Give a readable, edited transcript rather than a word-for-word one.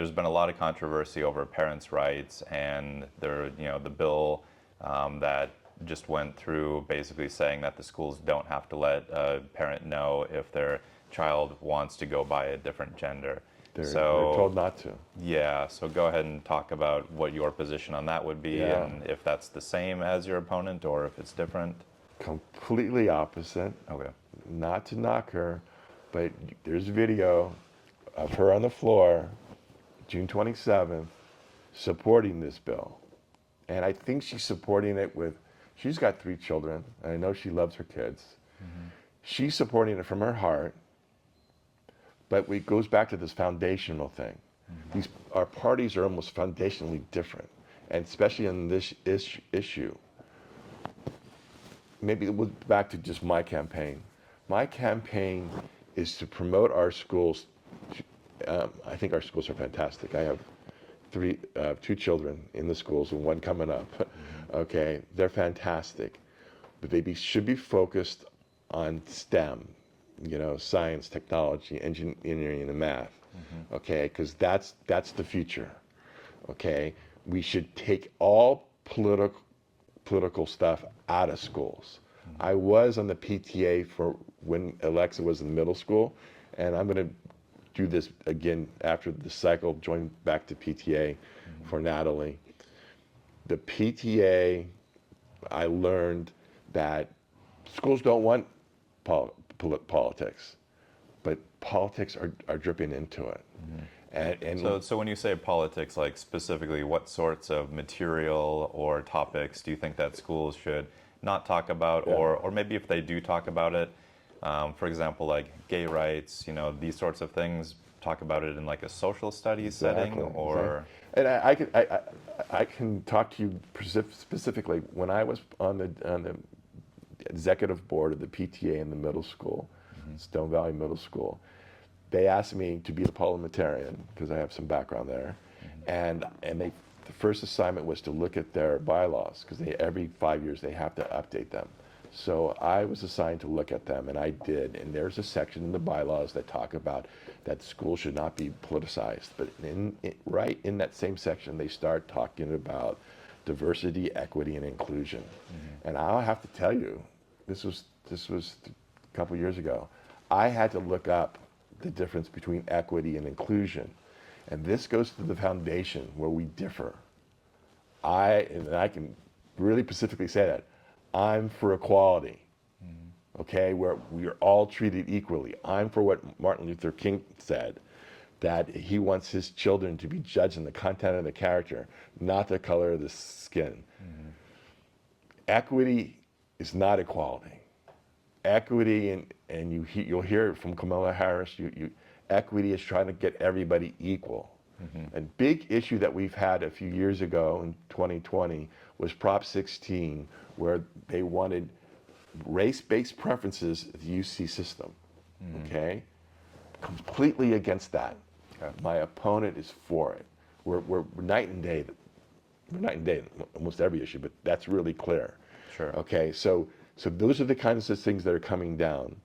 there's been a lot of controversy over parents' rights, and the bill that just went through basically saying that the schools don't have to let a parent know if their child wants to go by a different gender. They're told not to. Yeah, so go ahead and talk about what your position on that would be, Yeah. and if that's the same as your opponent or if it's different. Completely opposite. Okay. Not to knock her, but there's a video of her on the floor, June 27th, supporting this bill. And I think she's supporting it she's got 3 children, and I know she loves her kids. Mm-hmm. She's supporting it from her heart, but it goes back to this foundational thing. Mm-hmm. Our parties are almost foundationally different, and especially in this issue. Maybe we'll back to just my campaign. My campaign is to promote our schools. I think our schools are fantastic. I have 2 children in the schools and 1 coming up. Mm-hmm. Okay, they're fantastic, but they should be focused on STEM, science, technology, engineering, and math. Mm-hmm. Okay, because that's the future. Okay, we should take all political stuff out of schools. Mm-hmm. I was on the PTA for when Alexa was in middle school, and I'm going to do this again after the cycle, join back to PTA mm-hmm. for Natalie. The PTA, I learned that schools don't want politics, but politics are dripping into it. Mm-hmm. And so when you say politics, like specifically what sorts of material or topics do you think that schools should not talk about, yeah. or maybe if they do talk about it, for example, like gay rights, these sorts of things, talk about it in like a social studies setting, or... And I can talk to you specifically. When I was on the executive board of the PTA in the middle school, mm-hmm. Stone Valley Middle School, they asked me to be a parliamentarian because I have some background there, mm-hmm. and the first assignment was to look at their bylaws because every 5 years they have to update them. So I was assigned to look at them, and I did. And there's a section in the bylaws that talk about that schools should not be politicized. But right in that same section, they start talking about diversity, equity, and inclusion. Mm-hmm. And I'll have to tell you, this was a couple years ago. I had to look up the difference between equity and inclusion. And this goes to the foundation where we differ. And I can really specifically say that. I'm for equality, mm-hmm. okay, where we are all treated equally. I'm for what Martin Luther King said, that he wants his children to be judged on the content of the character, not the color of the skin. Mm-hmm. Equity is not equality. Equity, and you'll hear it from Kamala Harris, equity is trying to get everybody equal. Mm-hmm. A big issue that we've had a few years ago in 2020 was Prop 16, where they wanted race-based preferences at the UC system, mm-hmm. okay? Completely against that. Okay. My opponent is for it. We're night and day. We're night and day in almost every issue, but that's really clear. Sure. Okay, so those are the kinds of things that are coming down.